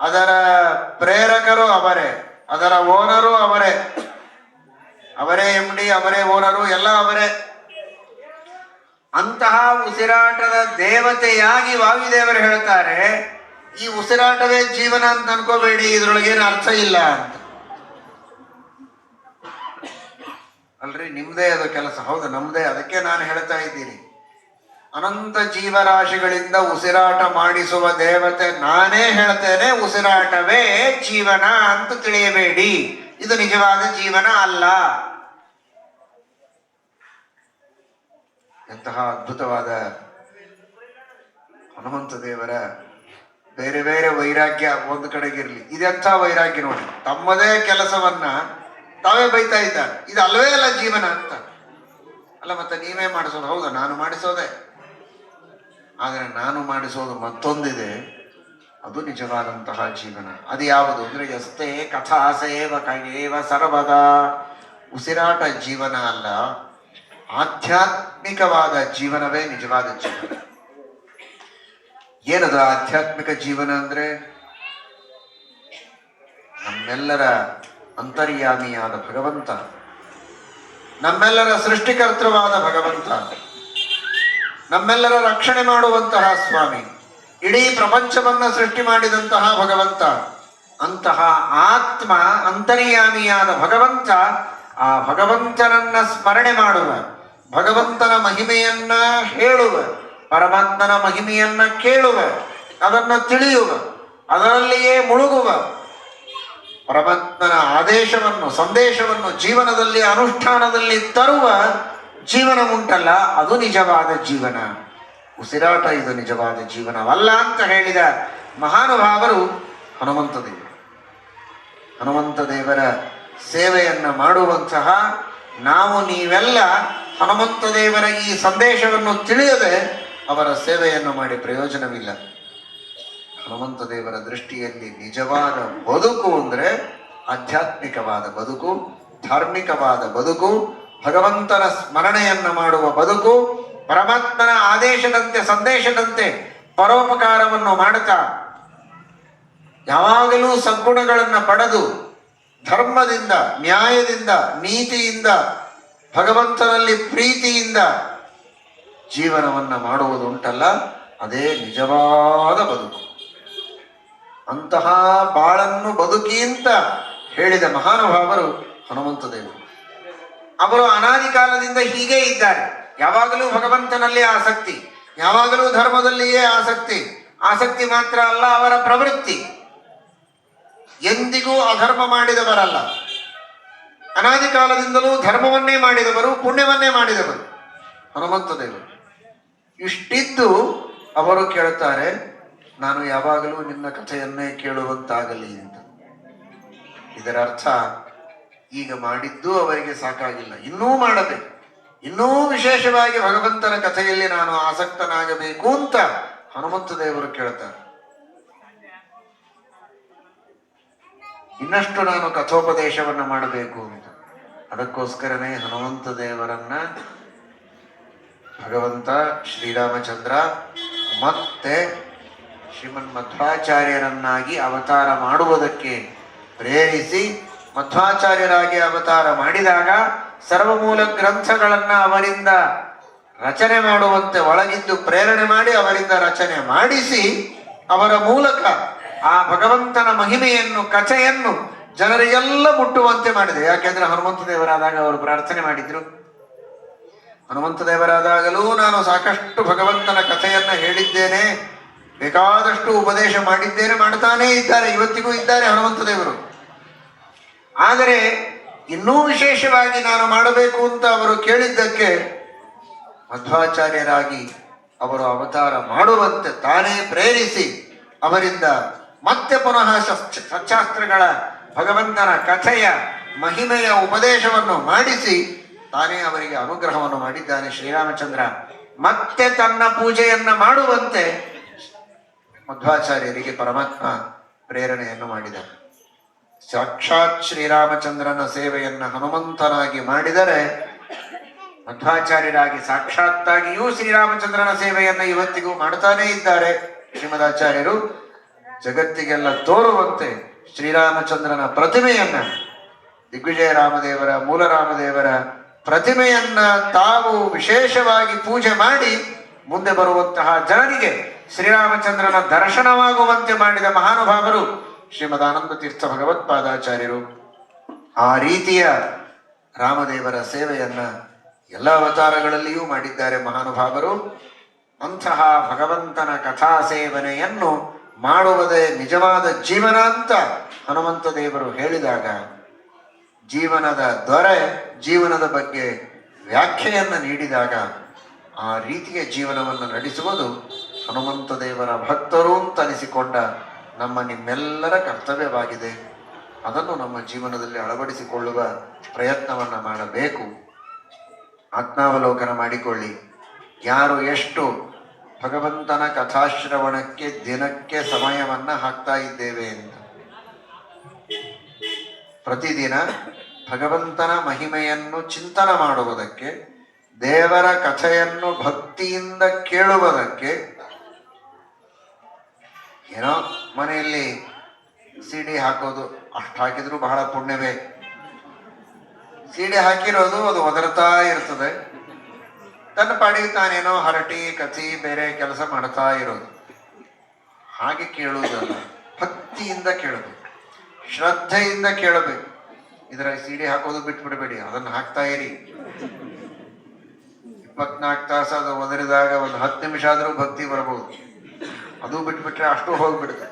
ಅದರ ಪ್ರೇರಕರು ಅವರೇ, ಅದರ ಓನರು ಅವರೇ, ಅವರೇ MD, ಅವರೇ ಓನರು, ಎಲ್ಲ ಅವರೇ. ಅಂತಹ ಉಸಿರಾಟದ ದೇವತೆಯಾಗಿ ವಾಯುದೇವರು ಹೇಳ್ತಾರೆ, ಈ ಉಸಿರಾಟವೇ ಜೀವನ ಅಂತ ಅನ್ಕೋಬೇಡಿ, ಇದ್ರೊಳಗೇನು ಅರ್ಥ ಇಲ್ಲ ಅಂತ. ಅಲ್ರಿ, ನಿಮ್ದೇ ಅದು ಕೆಲಸ. ಹೌದು, ನಮ್ದೇ. ಅದಕ್ಕೆ ನಾನು ಹೇಳ್ತಾ ಇದ್ದೀನಿ, ಅನಂತ ಜೀವರಾಶಿಗಳಿಂದ ಉಸಿರಾಟ ಮಾಡಿಸುವ ದೇವತೆ ನಾನೇ ಹೇಳ್ತೇನೆ, ಉಸಿರಾಟವೇ ಜೀವನ ಅಂತ ತಿಳಿಯಬೇಡಿ, ಇದು ನಿಜವಾದ ಜೀವನ ಅಲ್ಲ. ಎಂತಹ ಅದ್ಭುತವಾದ ಹನುಮಂತ ದೇವರ ಬೇರೆ ಬೇರೆ ವೈರಾಗ್ಯ ಒಂದು ಕಡೆಗಿರ್ಲಿ. ಇದೆಂಥ ವೈರಾಗ್ಯ ನೋಡಿ, ತಮ್ಮದೇ ಕೆಲಸವನ್ನ ತಾವೇ ಬೈತಾ ಇದ್ದಾರೆ, ಇದು ಅಲ್ವೇ ಅಲ್ಲ ಜೀವನ ಅಂತ. ಅಲ್ಲ, ಮತ್ತೆ ನೀವೇ ಮಾಡಿಸೋದು? ಹೌದಾ, ನಾನು ಮಾಡಿಸೋದೆ. ಆದರೆ ನಾನು ಮಾಡಿಸೋದು ಮತ್ತೊಂದಿದೆ, ಅದು ನಿಜವಾದಂತಹ ಜೀವನ. ಅದು ಯಾವುದು ಅಂದ್ರೆ, ಯಸ್ತೆ ಕಥಾ ಸೇವಕೇವ ಸರ್ವದ. ಉಸಿರಾಟ ಜೀವನ ಅಲ್ಲ, ಆಧ್ಯಾತ್ಮಿಕವಾದ ಜೀವನವೇ ನಿಜವಾದ ಜೀವನ. ಏನದು ಆಧ್ಯಾತ್ಮಿಕ ಜೀವನ ಅಂದ್ರೆ? ನಮ್ಮೆಲ್ಲರ ಅಂತರ್ಯಾಮಿಯಾದ ಭಗವಂತ, ನಮ್ಮೆಲ್ಲರ ಸೃಷ್ಟಿಕರ್ತೃವಾದ ಭಗವಂತ, ನಮ್ಮೆಲ್ಲರ ರಕ್ಷಣೆ ಮಾಡುವಂತಹ ಸ್ವಾಮಿ, ಇಡೀ ಪ್ರಪಂಚವನ್ನ ಸೃಷ್ಟಿ ಮಾಡಿದಂತಹ ಭಗವಂತ, ಅಂತಹ ಆತ್ಮ ಅಂತರ್ಯಾಮಿಯಾದ ಭಗವಂತ, ಆ ಭಗವಂತನನ್ನ ಸ್ಮರಣೆ ಮಾಡುವ, ಭಗವಂತನ ಮಹಿಮೆಯನ್ನ ಹೇಳುವ, ಪರಮಾತ್ಮನ ಮಹಿಮೆಯನ್ನ ಕೇಳುವ, ಅದನ್ನು ತಿಳಿಯುವ, ಅದರಲ್ಲಿಯೇ ಮುಳುಗುವ, ಪರಮಾತ್ಮನ ಆದೇಶವನ್ನು ಸಂದೇಶವನ್ನು ಜೀವನದಲ್ಲಿ ಅನುಷ್ಠಾನದಲ್ಲಿ ತರುವ ಜೀವನ ಉಂಟಲ್ಲ, ಅದು ನಿಜವಾದ ಜೀವನ. ಉಸಿರಾಟ ಇದು ನಿಜವಾದ ಜೀವನವಲ್ಲ ಅಂತ ಹೇಳಿದ ಮಹಾನುಭಾವರು ಹನುಮಂತ ದೇವರು. ಹನುಮಂತ ದೇವರ ಸೇವೆಯನ್ನ ಮಾಡುವಂತಹ ನಾವು ನೀವೆಲ್ಲ ಹನುಮಂತ ದೇವರ ಈ ಸಂದೇಶವನ್ನು ತಿಳಿಯದೆ ಅವರ ಸೇವೆಯನ್ನು ಮಾಡಿ ಪ್ರಯೋಜನವಿಲ್ಲ. ಹನುಮಂತ ದೇವರ ದೃಷ್ಟಿಯಲ್ಲಿ ನಿಜವಾದ ಬದುಕು ಅಂದ್ರೆ ಆಧ್ಯಾತ್ಮಿಕವಾದ ಬದುಕು, ಧಾರ್ಮಿಕವಾದ ಬದುಕು, ಭಗವಂತನ ಸ್ಮರಣೆಯನ್ನ ಮಾಡುವ ಬದುಕು, ಪರಮಾತ್ಮನ ಆದೇಶದಂತೆ ಸಂದೇಶದಂತೆ ಪರೋಪಕಾರವನ್ನು ಮಾಡುತ್ತಾ ಯಾವಾಗಲೂ ಸದ್ಗುಣಗಳನ್ನು ಪಡೆದು ಧರ್ಮದಿಂದ, ನ್ಯಾಯದಿಂದ, ನೀತಿಯಿಂದ, ಭಗವಂತನಲ್ಲಿ ಪ್ರೀತಿಯಿಂದ ಜೀವನವನ್ನ ಮಾಡುವುದು ಉಂಟಲ್ಲ, ಅದೇ ನಿಜವಾದ ಬದುಕು. ಅಂತಹ ಬಾಳನ್ನು ಬದುಕಿ ಅಂತ ಹೇಳಿದ ಮಹಾನುಭಾವರು ಹನುಮಂತ ದೇವರು. ಅವರು ಅನಾದಿ ಕಾಲದಿಂದ ಹೀಗೆ ಇದ್ದಾರೆ. ಯಾವಾಗಲೂ ಭಗವಂತನಲ್ಲಿ ಆಸಕ್ತಿ, ಯಾವಾಗಲೂ ಧರ್ಮದಲ್ಲಿಯೇ ಆಸಕ್ತಿ. ಆಸಕ್ತಿ ಮಾತ್ರ ಅಲ್ಲ, ಅವರ ಪ್ರವೃತ್ತಿ. ಎಂದಿಗೂ ಅಧರ್ಮ ಮಾಡಿದವರಲ್ಲ. ಅನಾದಿ ಕಾಲದಿಂದಲೂ ಧರ್ಮವನ್ನೇ ಮಾಡಿದವರು, ಪುಣ್ಯವನ್ನೇ ಮಾಡಿದವರು ಹನುಮಂತ ದೇವರು. ಇಷ್ಟಿದ್ದು ಅವರು ಕೇಳುತ್ತಾರೆ, ನಾನು ಯಾವಾಗಲೂ ನಿನ್ನ ಕಥೆಯನ್ನೇ ಕೇಳುವಂತಾಗಲಿ ಅಂತ. ಇದರ ಅರ್ಥ, ಈಗ ಮಾಡಿದ್ದು ಅವರಿಗೆ ಸಾಕಾಗಿಲ್ಲ, ಇನ್ನೂ ಮಾಡಬೇಕು, ಇನ್ನೂ ವಿಶೇಷವಾಗಿ ಭಗವಂತನ ಕಥೆಯಲ್ಲಿ ನಾನು ಆಸಕ್ತನಾಗಬೇಕು ಅಂತ ಹನುಮಂತ ದೇವರು ಕೇಳ್ತಾರೆ. ಇನ್ನಷ್ಟು ನಾನು ಕಥೋಪದೇಶವನ್ನ ಮಾಡಬೇಕು ಅಂತ. ಅದಕ್ಕೋಸ್ಕರನೇ ಹನುಮಂತ ದೇವರನ್ನ ಭಗವಂತ ಶ್ರೀರಾಮಚಂದ್ರ ಮತ್ತೆ ಶ್ರೀಮನ್ ಮಧ್ವಾಚಾರ್ಯರನ್ನಾಗಿ ಅವತಾರ ಮಾಡುವುದಕ್ಕೆ ಪ್ರೇರಿಸಿ, ಮಧ್ವಾಚಾರ್ಯರಾಗಿ ಅವತಾರ ಮಾಡಿದಾಗ ಸರ್ವಮೂಲ ಗ್ರಂಥಗಳನ್ನ ಅವರಿಂದ ರಚನೆ ಮಾಡುವಂತೆ ಒಳಗಿದ್ದು ಪ್ರೇರಣೆ ಮಾಡಿ ಅವರಿಂದ ರಚನೆ ಮಾಡಿಸಿ ಅವರ ಮೂಲಕ ಆ ಭಗವಂತನ ಮಹಿಮೆಯನ್ನು ಕಥೆಯನ್ನು ಜನರಿಗೆಲ್ಲ ಮುಟ್ಟುವಂತೆ ಮಾಡಿದೆ. ಯಾಕೆಂದ್ರೆ ಹನುಮಂತ ದೇವರಾದಾಗ ಅವರು ಪ್ರಾರ್ಥನೆ ಮಾಡಿದ್ರು. ಹನುಮಂತ ದೇವರಾದಾಗಲೂ ನಾನು ಸಾಕಷ್ಟು ಭಗವಂತನ ಕಥೆಯನ್ನ ಹೇಳಿದ್ದೇನೆ, ಬೇಕಾದಷ್ಟು ಉಪದೇಶ ಮಾಡಿದ್ದೇನೆ, ಮಾಡ್ತಾನೇ ಇದ್ದಾರೆ, ಇವತ್ತಿಗೂ ಇದ್ದಾರೆ ಹನುಮಂತ ದೇವರು. ಆದರೆ ಇನ್ನೂ ವಿಶೇಷವಾಗಿ ನಾನು ಮಾಡಬೇಕು ಅಂತ ಅವರು ಕೇಳಿದ್ದಕ್ಕೆ ಮಧ್ವಾಚಾರ್ಯರಾಗಿ ಅವರು ಅವತಾರ ಮಾಡುವಂತೆ ತಾನೇ ಪ್ರೇರಿಸಿ ಅವರಿಂದ ಮತ್ತೆ ಪುನಃ ಸಚ್ಚಾಸ್ತ್ರಗಳ ಭಗವಂತನ ಕಥೆಯ ಮಹಿಮೆಯ ಉಪದೇಶವನ್ನು ಮಾಡಿಸಿ ತಾನೇ ಅವರಿಗೆ ಅನುಗ್ರಹವನ್ನು ಮಾಡಿದ್ದಾನೆ ಶ್ರೀರಾಮಚಂದ್ರ. ಮತ್ತೆ ತನ್ನ ಪೂಜೆಯನ್ನ ಮಾಡುವಂತೆ ಮಧ್ವಾಚಾರ್ಯರಿಗೆ ಪರಮಾತ್ಮ ಪ್ರೇರಣೆಯನ್ನು ಮಾಡಿದ. ಸಾಕ್ಷಾತ್ ಶ್ರೀರಾಮಚಂದ್ರನ ಸೇವೆಯನ್ನ ಹನುಮಂತನಾಗಿ ಮಾಡಿದರೆ ಮಧ್ವಾಚಾರ್ಯರಾಗಿ ಸಾಕ್ಷಾತ್ತಾಗಿಯೂ ಶ್ರೀರಾಮಚಂದ್ರನ ಸೇವೆಯನ್ನ ಇವತ್ತಿಗೂ ಮಾಡ್ತಾನೇ ಇದ್ದಾರೆ ಶ್ರೀಮದಾಚಾರ್ಯರು. ಜಗತ್ತಿಗೆಲ್ಲ ತೋರುವಂತೆ ಶ್ರೀರಾಮಚಂದ್ರನ ಪ್ರತಿಮೆಯನ್ನ, ದಿಗ್ವಿಜಯ ರಾಮದೇವರ, ಮೂಲ ರಾಮದೇವರ ಪ್ರತಿಮೆಯನ್ನ ತಾವು ವಿಶೇಷವಾಗಿ ಪೂಜೆ ಮಾಡಿ ಮುಂದೆ ಬರುವಂತಹ ಜನರಿಗೆ ಶ್ರೀರಾಮಚಂದ್ರನ ದರ್ಶನವಾಗುವಂತೆ ಮಾಡಿದ ಮಹಾನುಭಾವರು ಶ್ರೀಮದಾನಂದ ತೀರ್ಥ ಭಗವತ್ಪಾದಾಚಾರ್ಯರು. ಆ ರೀತಿಯ ರಾಮದೇವರ ಸೇವೆಯನ್ನ ಎಲ್ಲ ಅವತಾರಗಳಲ್ಲಿಯೂ ಮಾಡಿದ್ದಾರೆ ಮಹಾನುಭಾವರು. ಅಂತಹ ಭಗವಂತನ ಕಥಾ ಸೇವನೆಯನ್ನು ಮಾಡುವುದೇ ನಿಜವಾದ ಜೀವನ ಅಂತ ಹನುಮಂತ ದೇವರು ಹೇಳಿದಾಗ, ಜೀವನದ ದೊರೆ ಜೀವನದ ಬಗ್ಗೆ ವ್ಯಾಖ್ಯೆಯನ್ನು ನೀಡಿದಾಗ ಆ ರೀತಿಯ ಜೀವನವನ್ನು ನಡೆಸುವುದು ಹನುಮಂತ ದೇವರ ಭಕ್ತರು ಅಂತ ಅನಿಸಿಕೊಂಡ ನಮ್ಮ ನಿಮ್ಮೆಲ್ಲರ ಕರ್ತವ್ಯವಾಗಿದೆ. ಅದನ್ನು ನಮ್ಮ ಜೀವನದಲ್ಲಿ ಅಳವಡಿಸಿಕೊಳ್ಳುವ ಪ್ರಯತ್ನವನ್ನು ಮಾಡಬೇಕು. ಆತ್ಮಾವಲೋಕನ ಮಾಡಿಕೊಳ್ಳಿ. ಯಾರು ಎಷ್ಟು ಭಗವಂತನ ಕಥಾಶ್ರವಣಕ್ಕೆ ದಿನಕ್ಕೆ ಸಮಯವನ್ನ ಹಾಕ್ತಾ ಇದ್ದೇವೆ ಅಂತ. ಪ್ರತಿದಿನ ಭಗವಂತನ ಮಹಿಮೆಯನ್ನು ಚಿಂತನ ಮಾಡುವುದಕ್ಕೆ, ದೇವರ ಕಥೆಯನ್ನು ಭಕ್ತಿಯಿಂದ ಕೇಳುವುದಕ್ಕೆ. ಏನೋ ಮನೆಯಲ್ಲಿ ಸಿಡಿ ಹಾಕೋದು, ಅಷ್ಟು ಹಾಕಿದ್ರು ಬಹಳ ಪುಣ್ಯವೇ. ಸಿಡಿ ಹಾಕಿರೋದು ಅದು ಒದರ್ತಾ ಇರ್ತದೆ, ತನ್ನ ಪಾಡಿಗೆ ತಾನೇನೋ ಹರಟಿ ಕಥಿ ಬೇರೆ ಕೆಲಸ ಮಾಡ್ತಾ ಇರೋದು. ಹಾಗೆ ಕೇಳುವುದಲ್ಲ, ಭಕ್ತಿಯಿಂದ ಕೇಳಬೇಕು, ಶ್ರದ್ಧೆಯಿಂದ ಕೇಳಬೇಕು. ಇದರ ಸಿಡಿ ಹಾಕೋದು ಬಿಟ್ಬಿಡಬೇಡಿ, ಅದನ್ನು ಹಾಕ್ತಾ ಇರಿ. 24 ತಾಸು ಅದು ಒದರಿದಾಗ ಒಂದು 10 ನಿಮಿಷ ಆದರೂ ಭಕ್ತಿ ಬರಬಹುದು. ಅದು ಬಿಟ್ಬಿಟ್ರೆ ಅಷ್ಟು ಹೋಗ್ಬಿಡುತ್ತೆ.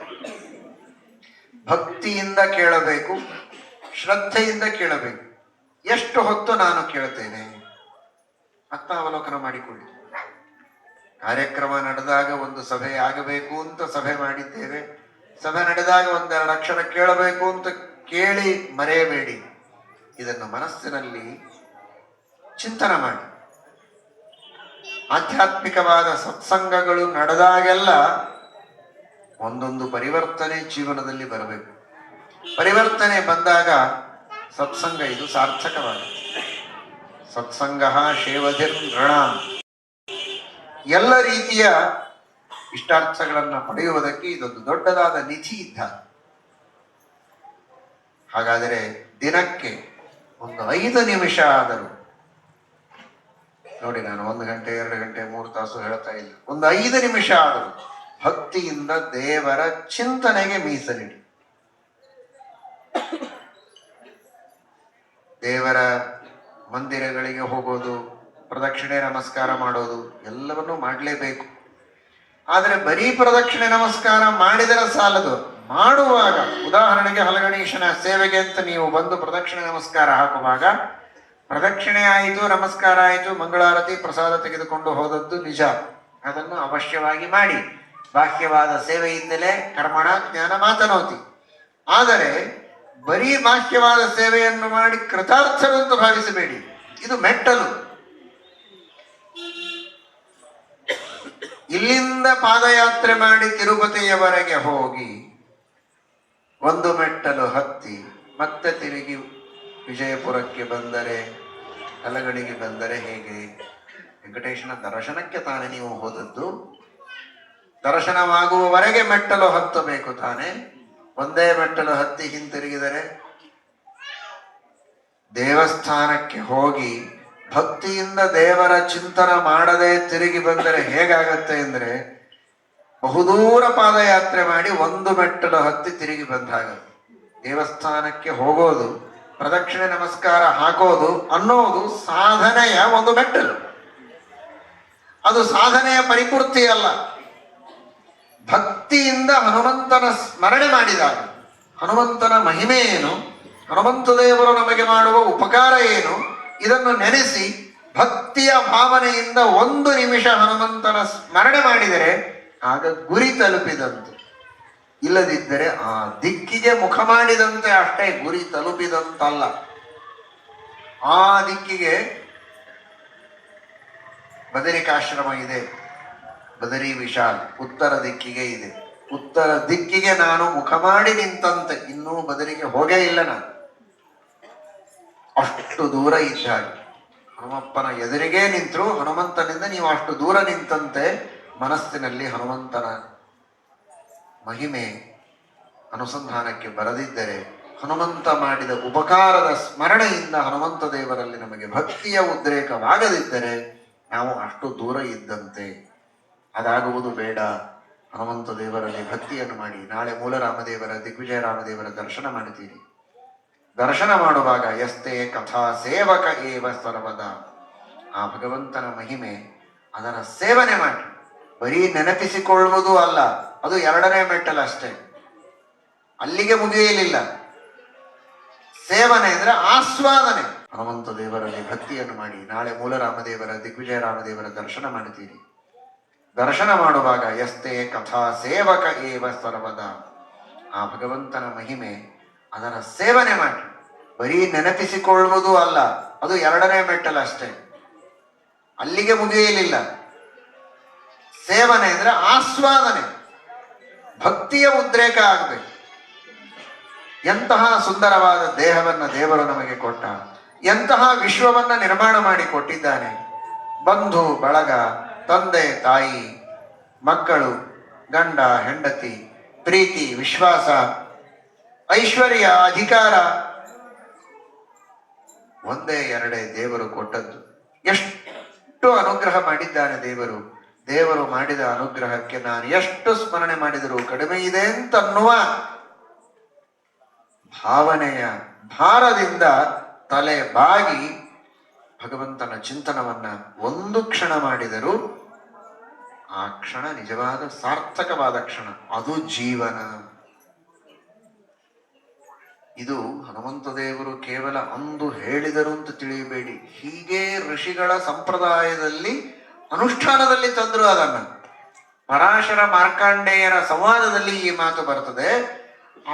ಭಕ್ತಿಯಿಂದ ಕೇಳಬೇಕು, ಶ್ರದ್ಧೆಯಿಂದ ಕೇಳಬೇಕು. ಎಷ್ಟು ಹೊತ್ತು ನಾನು ಕೇಳ್ತೇನೆ ಆತ್ಮಾವಲೋಕನ ಮಾಡಿಕೊಳ್ಳಿ. ಕಾರ್ಯಕ್ರಮ ನಡೆದಾಗ ಒಂದು ಸಭೆ ಆಗಬೇಕು ಅಂತ ಸಭೆ ಮಾಡಿದ್ದೇವೆ. ಸಭೆ ನಡೆದಾಗ 1-2 ಅಕ್ಷರ ಕೇಳಬೇಕು ಅಂತ ಕೇಳಿ ಮರೆಯಬೇಡಿ. ಇದನ್ನು ಮನಸ್ಸಿನಲ್ಲಿ ಚಿಂತನೆ ಮಾಡಿ. ಆಧ್ಯಾತ್ಮಿಕವಾದ ಸತ್ಸಂಗಗಳು ನಡೆದಾಗೆಲ್ಲ ಒಂದೊಂದು ಪರಿವರ್ತನೆ ಜೀವನದಲ್ಲಿ ಬರಬೇಕು. ಪರಿವರ್ತನೆ ಬಂದಾಗ ಸತ್ಸಂಗ ಇದು ಸಾರ್ಥಕವಾಗಿದೆ. ಸತ್ಸಂಗ ಶೇವಧಿರ್ನೃಣ. ಎಲ್ಲ ರೀತಿಯ ಇಷ್ಟಾರ್ಥಗಳನ್ನ ಪಡೆಯುವುದಕ್ಕೆ ಇದೊಂದು ದೊಡ್ಡದಾದ ನಿಧಿ ಇದ್ದ. ಹಾಗಾದರೆ ದಿನಕ್ಕೆ ಒಂದು 5 ನಿಮಿಷ ಆದರೂ ನೋಡಿ, ನಾನು 1 ಗಂಟೆ 2 ಗಂಟೆ 3 ತಾಸು ಹೇಳ್ತಾ ಇಲ್ಲ, ಒಂದು 5 ನಿಮಿಷ ಆದರೂ ಭಕ್ತಿಯಿಂದ ದೇವರ ಚಿಂತನೆಗೆ ಮೀಸಲಿಡಿ. ದೇವರ ಮಂದಿರಗಳಿಗೆ ಹೋಗೋದು, ಪ್ರದಕ್ಷಿಣೆ ನಮಸ್ಕಾರ ಮಾಡೋದು ಎಲ್ಲವನ್ನೂ ಮಾಡಲೇಬೇಕು. ಆದರೆ ಬರೀ ಪ್ರದಕ್ಷಿಣೆ ನಮಸ್ಕಾರ ಮಾಡಿದರೆ ಸಾಲದು. ಮಾಡುವಾಗ, ಉದಾಹರಣೆಗೆ ಹಲಗಣೇಶನ ಸೇವೆಗೆ ಅಂತ ನೀವು ಬಂದು ಪ್ರದಕ್ಷಿಣೆ ನಮಸ್ಕಾರ ಹಾಕುವಾಗ, ಪ್ರದಕ್ಷಿಣೆ ಆಯಿತು, ನಮಸ್ಕಾರ ಆಯಿತು, ಮಂಗಳಾರತಿ ಪ್ರಸಾದ ತೆಗೆದುಕೊಂಡು ಹೋದದ್ದು ನಿಜ, ಅದನ್ನು ಅವಶ್ಯವಾಗಿ ಮಾಡಿ. ಬಾಹ್ಯವಾದ ಸೇವೆಯಿಂದಲೇ ಕರ್ಮಣ ಜ್ಞಾನ ಮಾತನೋತಿ. ಆದರೆ ಬರೀ ಬಾಹ್ಯವಾದ ಸೇವೆಯನ್ನು ಮಾಡಿ ಕೃತಾರ್ಥರು ಅಂತ ಭಾವಿಸಬೇಡಿ. ಇದು ಮೆಟ್ಟಲು. ಇಲ್ಲಿಂದ ಪಾದಯಾತ್ರೆ ಮಾಡಿ ತಿರುಪತಿಯವರೆಗೆ ಹೋಗಿ 1 ಮೆಟ್ಟಲು ಹತ್ತಿ ಮತ್ತೆ ತಿರುಗಿ ವಿಜಯಪುರಕ್ಕೆ ಬಂದರೆ, ಹಲಗಡಿಗೆ ಬಂದರೆ ಹೇಗೆ? ವೆಂಕಟೇಶನ ದರ್ಶನಕ್ಕೆ ತಾನೇ ನೀವು ಹೋದದ್ದು. ದರ್ಶನವಾಗುವವರೆಗೆ ಮೆಟ್ಟಲು ಹತ್ತಬೇಕು ತಾನೆ. ಒಂದೇ ಮೆಟ್ಟಲು ಹತ್ತಿ ಹಿಂತಿರುಗಿದರೆ, ದೇವಸ್ಥಾನಕ್ಕೆ ಹೋಗಿ ಭಕ್ತಿಯಿಂದ ದೇವರ ಚಿಂತನ ಮಾಡದೆ ತಿರುಗಿ ಬಂದರೆ ಹೇಗಾಗತ್ತೆ ಅಂದ್ರೆ, ಬಹುದೂರ ಪಾದಯಾತ್ರೆ ಮಾಡಿ ಒಂದು ಮೆಟ್ಟಲು ಹತ್ತಿ ತಿರುಗಿ ಬಂದಾಗ ದೇವಸ್ಥಾನಕ್ಕೆ ಹೋಗೋದು, ಪ್ರದಕ್ಷಿಣೆ ನಮಸ್ಕಾರ ಹಾಕೋದು ಅನ್ನೋದು ಸಾಧನೆಯ ಒಂದು ಮೆಟ್ಟಲು. ಅದು ಸಾಧನೆಯ ಪರಿಪೂರ್ತಿ ಅಲ್ಲ. ಭಕ್ತಿಯಿಂದ ಹನುಮಂತನ ಸ್ಮರಣೆ ಮಾಡಿದಾಗ ಹನುಮಂತನ ಮಹಿಮೆ ಏನು, ಹನುಮಂತ ದೇವರು ನಮಗೆ ಮಾಡುವ ಉಪಕಾರ ಏನು, ಇದನ್ನು ನೆನೆಸಿ ಭಕ್ತಿಯ ಭಾವನೆಯಿಂದ ಒಂದು ನಿಮಿಷ ಹನುಮಂತನ ಸ್ಮರಣೆ ಮಾಡಿದರೆ ಆಗ ಗುರಿ ತಲುಪಿದಂತೆ. ಇಲ್ಲದಿದ್ದರೆ ಆ ದಿಕ್ಕಿಗೆ ಮುಖ ಮಾಡಿದಂತೆ ಅಷ್ಟೇ, ಗುರಿ ತಲುಪಿದಂತಲ್ಲ. ಆ ದಿಕ್ಕಿಗೆ ಬದರಿಕಾಶ್ರಮ ಇದೆ, ಬದರಿ ವಿಶಾಲ್ ಉತ್ತರ ದಿಕ್ಕಿಗೆ ಇದೆ. ಉತ್ತರ ದಿಕ್ಕಿಗೆ ನಾನು ಮುಖ ಮಾಡಿ ನಿಂತಂತೆ, ಇನ್ನೂ ಬದರಿಗೆ ಹೋಗೇ ಇಲ್ಲ ನಾನು. ಅಷ್ಟು ದೂರ ಇದ್ದಾಗ ಹನುಮಪ್ಪನ ಎದುರಿಗೆ ನಿಂತರು ಹನುಮಂತನಿಂದ ನೀವು ಅಷ್ಟು ದೂರ ನಿಂತಂತೆ. ಮನಸ್ಸಿನಲ್ಲಿ ಹನುಮಂತನ ಮಹಿಮೆ ಅನುಸಂಧಾನಕ್ಕೆ ಬರದಿದ್ದರೆ, ಹನುಮಂತ ಮಾಡಿದ ಉಪಕಾರದ ಸ್ಮರಣೆಯಿಂದ ಹನುಮಂತ ದೇವರಲ್ಲಿ ನಮಗೆ ಭಕ್ತಿಯ ಉದ್ರೇಕವಾಗದಿದ್ದರೆ ನಾವು ಅಷ್ಟು ದೂರ ಇದ್ದಂತೆ. ಅದಾಗುವುದು ಬೇಡ. ಹನುಮಂತ ದೇವರಲ್ಲಿ ಭಕ್ತಿಯನ್ನು ಮಾಡಿ ನಾಳೆ ಮೂಲರಾಮದೇವರ ದಿಗ್ವಿಜಯ ರಾಮದೇವರ ದರ್ಶನ ಮಾಡ್ತೀರಿ. ದರ್ಶನ ಮಾಡುವಾಗ ಎಷ್ಟೇ ಕಥಾ ಸೇವಕ ಏವ ಸರ್ವದ, ಆ ಭಗವಂತನ ಮಹಿಮೆ ಅದರ ಸೇವನೆ ಮಾಡಿ. ಬರೀ ನೆನಪಿಸಿಕೊಳ್ಳುವುದು ಅಲ್ಲ, ಅದು ಎರಡನೇ ಮೆಟ್ಟಲಷ್ಟೇ, ಅಲ್ಲಿಗೆ ಮುಗಿಯಲಿಲ್ಲ. ಸೇವನೆ ಅಂದ್ರೆ ಆಸ್ವಾದನೆ. ಹನುಮಂತ ದೇವರಲ್ಲಿ ಭಕ್ತಿಯನ್ನು ಮಾಡಿ ನಾಳೆ ಮೂಲರಾಮದೇವರ ದಿಗ್ವಿಜಯ ರಾಮದೇವರ ದರ್ಶನ ಮಾಡ್ತೀರಿ. ದರ್ಶನ ಮಾಡುವಾಗ ಎಷ್ಟೇ ಕಥಾ ಸೇವಕ ಏವ ಸರ್ವದ, ಆ ಭಗವಂತನ ಮಹಿಮೆ ಅದರ ಸೇವನೆ ಮಾಡಿ. ಬರೀ ನೆನಪಿಸಿಕೊಳ್ಳುವುದು ಅಲ್ಲ, ಅದು ಎರಡನೇ ಮೆಟ್ಟಲಷ್ಟೇ, ಅಲ್ಲಿಗೆ ಮುಗಿಯಲಿಲ್ಲ. ಸೇವನೆ ಅಂದ್ರೆ ಆಸ್ವಾದನೆ, ಭಕ್ತಿಯ ಉದ್ರೇಕ ಆಗಬೇಕು. ಎಂತಹ ಸುಂದರವಾದ ದೇಹವನ್ನ ದೇವರು ನಮಗೆ ಕೊಟ್ಟ, ಎಂತಹ ವಿಶ್ವವನ್ನ ನಿರ್ಮಾಣ ಮಾಡಿ ಕೊಟ್ಟಿದ್ದಾನೆ. ಬಂಧು ಬಳಗ, ತಂದೆ ತಾಯಿ, ಮಕ್ಕಳು, ಗಂಡ ಹೆಂಡತಿ, ಪ್ರೀತಿ ವಿಶ್ವಾಸ, ಐಶ್ವರ್ಯ ಅಧಿಕಾರ, ಒಂದೇ ಎರಡೇ ದೇವರು ಕೊಟ್ಟದ್ದು. ಎಷ್ಟು ಅನುಗ್ರಹ ಮಾಡಿದ್ದಾನೆ ದೇವರು. ದೇವರು ಮಾಡಿದ ಅನುಗ್ರಹಕ್ಕೆ ನಾನು ಎಷ್ಟು ಸ್ಮರಣೆ ಮಾಡಿದರೂ ಕಡಿಮೆ ಇದೆ ಅಂತನ್ನುವ ಭಾವನೆಯ ಭಾರದಿಂದ ತಲೆ ಬಾಗಿ ಭಗವಂತನ ಚಿಂತನವನ್ನ ಒಂದು ಕ್ಷಣ ಮಾಡಿದರೂ ಆ ಕ್ಷಣ ನಿಜವಾದ ಸಾರ್ಥಕವಾದ ಕ್ಷಣ, ಅದು ಜೀವನ. ಇದು ಹನುಮಂತ ದೇವರು ಕೇವಲ ಅಂದು ಹೇಳಿದರು ಅಂತ ತಿಳಿಯಬೇಡಿ. ಹೀಗೆ ಋಷಿಗಳ ಸಂಪ್ರದಾಯದಲ್ಲಿ ಅನುಷ್ಠಾನದಲ್ಲಿ ತಂದ್ರು ಅದನ್ನ. ಪರಾಶರ ಮಾರ್ಕಾಂಡೇಯರ ಸಂವಾದದಲ್ಲಿ ಈ ಮಾತು ಬರ್ತದೆ.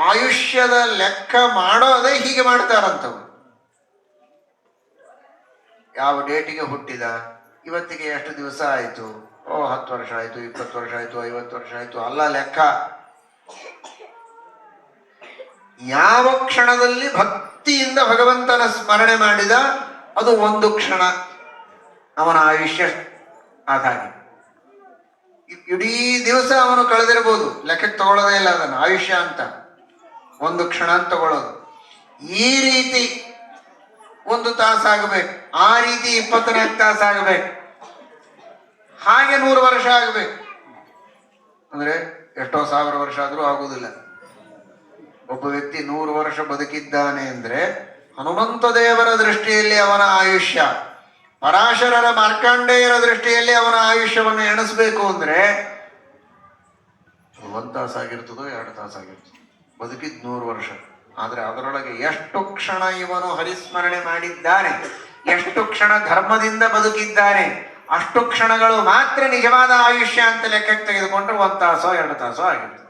ಆಯುಷ್ಯದ ಲೆಕ್ಕ ಮಾಡೋದೇ ಹೀಗೆ ಮಾಡ್ತಾರಂತವ್ರು. ಯಾವ ಡೇಟಿಗೆ ಹುಟ್ಟಿದ, ಇವತ್ತಿಗೆ ಎಷ್ಟು ದಿವಸ ಆಯ್ತು, 10 ವರ್ಷ ಆಯ್ತು, 20 ವರ್ಷ ಆಯ್ತು, 50 ವರ್ಷ ಆಯ್ತು, ಅಲ್ಲ ಲೆಕ್ಕ. ಯಾವ ಕ್ಷಣದಲ್ಲಿ ಭಕ್ತಿಯಿಂದ ಭಗವಂತನ ಸ್ಮರಣೆ ಮಾಡಿದ ಅದು ಒಂದು ಕ್ಷಣ ಅವನ ಆಯುಷ್ಯ ಆದಾಗಿ. ಇಡೀ ದಿವಸ ಅವನು ಕಳೆದಿರಬಹುದು, ಲೆಕ್ಕಕ್ಕೆ ತಗೊಳ್ಳೋದೇ ಇಲ್ಲ ಅದನ್ನು ಆಯುಷ್ಯ ಅಂತ. ಒಂದು ಕ್ಷಣ ಅಂತ ತಗೊಳ್ಳೋದು. ಈ ರೀತಿ 1 ತಾಸಾಗಬೇಕು, ಆ ರೀತಿ 24 ತಾಸಾಗಬೇಕು, ಹಾಗೆ 100 ವರ್ಷ ಆಗಬೇಕು. ಅಂದ್ರೆ ಎಷ್ಟೋ 1000 ವರ್ಷ ಆದ್ರೂ ಆಗುವುದಿಲ್ಲ. ಒಬ್ಬ ವ್ಯಕ್ತಿ 100 ವರ್ಷ ಬದುಕಿದ್ದಾನೆ ಅಂದ್ರೆ ಹನುಮಂತ ದೇವರ ದೃಷ್ಟಿಯಲ್ಲಿ ಅವನ ಆಯುಷ್ಯ, ಪರಾಶರರ ಮಾರ್ಕಾಂಡೇಯರ ದೃಷ್ಟಿಯಲ್ಲಿ ಅವನ ಆಯುಷ್ಯವನ್ನು ಎಣಿಸ್ಬೇಕು ಅಂದ್ರೆ 1 ತಾಸಾಗಿರ್ತದೋ 2 ತಾಸಾಗಿರ್ತದೋ, ಬದುಕಿದ್ 100 ವರ್ಷ. ಆದ್ರೆ ಅದರೊಳಗೆ ಎಷ್ಟು ಕ್ಷಣ ಇವನು ಹರಿಸ್ಮರಣೆ ಮಾಡಿದ್ದಾನೆ, ಎಷ್ಟು ಕ್ಷಣ ಧರ್ಮದಿಂದ ಬದುಕಿದ್ದಾನೆ, ಅಷ್ಟು ಕ್ಷಣಗಳು ಮಾತ್ರ ನಿಜವಾದ ಆಯುಷ್ಯ ಅಂತ ಲೆಕ್ಕಕ್ಕೆ ತೆಗೆದುಕೊಂಡ್ರೆ 1 ತಾಸೋ 2 ತಾಸೋ ಆಗಿರ್ತದೆ.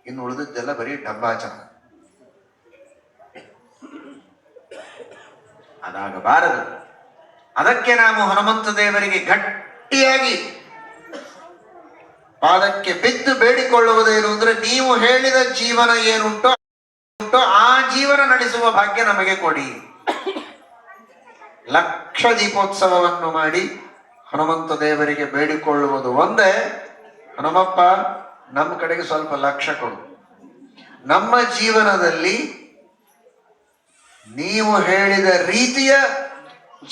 ಇನ್ನು ಉಳಿದದ್ದೆಲ್ಲ ಬರೀ ಡಬ್ಬಾಚಾರ. ಅದಾಗಬಾರದು. ಅದಕ್ಕೆ ನಾವು ಹನುಮಂತ ದೇವರಿಗೆ ಗಟ್ಟಿಯಾಗಿ ಪಾದಕ್ಕೆ ಬಿದ್ದು ಬೇಡಿಕೊಳ್ಳುವುದೇನು ಅಂದ್ರೆ, ನೀವು ಹೇಳಿದ ಜೀವನ ಏನುಂಟೋ ಆ ಜೀವನ ನಡೆಸುವ ಭಾಗ್ಯ ನಮಗೆ ಕೊಡಿ. ಲಕ್ಷ ದೀಪೋತ್ಸವವನ್ನು ಮಾಡಿ ಹನುಮಂತ ದೇವರಿಗೆ ಬೇಡಿಕೊಳ್ಳುವುದು ಒಂದೇ. ಹನುಮಪ್ಪ, ನಮ್ಮ ಕಡೆಗೆ ಸ್ವಲ್ಪ ಲಕ್ಷ್ಯ ಕೊಡು. ನಮ್ಮ ಜೀವನದಲ್ಲಿ ನೀವು ಹೇಳಿದ ರೀತಿಯ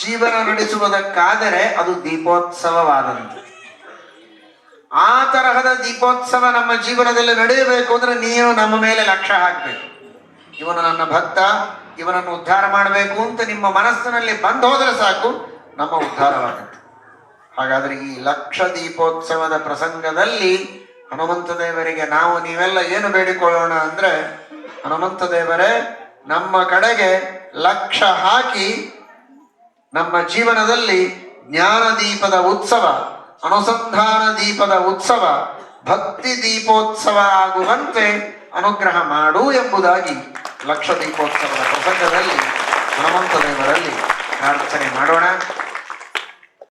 ಜೀವನ ನಡೆಸುವುದಕ್ಕಾದರೆ ಅದು ದೀಪೋತ್ಸವವಾದಂತೆ. ಆ ತರಹದ ದೀಪೋತ್ಸವ ನಮ್ಮ ಜೀವನದಲ್ಲಿ ನಡೆಯಬೇಕು ಅಂದ್ರೆ ನೀವು ನಮ್ಮ ಮೇಲೆ ಲಕ್ಷ್ಯ ಹಾಕಬೇಕು. ಇವನು ನನ್ನ ಭಕ್ತ, ಇವನನ್ನು ಉದ್ಧಾರ ಮಾಡಬೇಕು ಅಂತ ನಿಮ್ಮ ಮನಸ್ಸಿನಲ್ಲಿ ಬಂದು ಹೋದರೆ ಸಾಕು, ನಮ್ಮ ಉದ್ಧಾರವಾಗುತ್ತೆ. ಹಾಗಾದ್ರೆ ಈ ಲಕ್ಷ ದೀಪೋತ್ಸವದ ಪ್ರಸಂಗದಲ್ಲಿ ಹನುಮಂತ ದೇವರಿಗೆ ನಾವು ನೀವೆಲ್ಲ ಏನು ಬೇಡಿಕೊಳ್ಳೋಣ ಅಂದ್ರೆ, ಹನುಮಂತ ದೇವರೇ ನಮ್ಮ ಕಡೆಗೆ ಲಕ್ಷ್ಯ ಹಾಕಿ ನಮ್ಮ ಜೀವನದಲ್ಲಿ ಜ್ಞಾನ ದೀಪದ ಉತ್ಸವ, ಅನುಸಂಧಾನ ದೀಪದ ಉತ್ಸವ, ಭಕ್ತಿ ದೀಪೋತ್ಸವ ಆಗುವಂತೆ ಅನುಗ್ರಹ ಮಾಡು ಎಂಬುದಾಗಿ ಲಕ್ಷ ದೀಪೋತ್ಸವದ ಪ್ರಸಂಗದಲ್ಲಿ ಹನುಮಂತ ದೇವರಲ್ಲಿ ಪ್ರಾರ್ಥನೆ ಮಾಡೋಣ.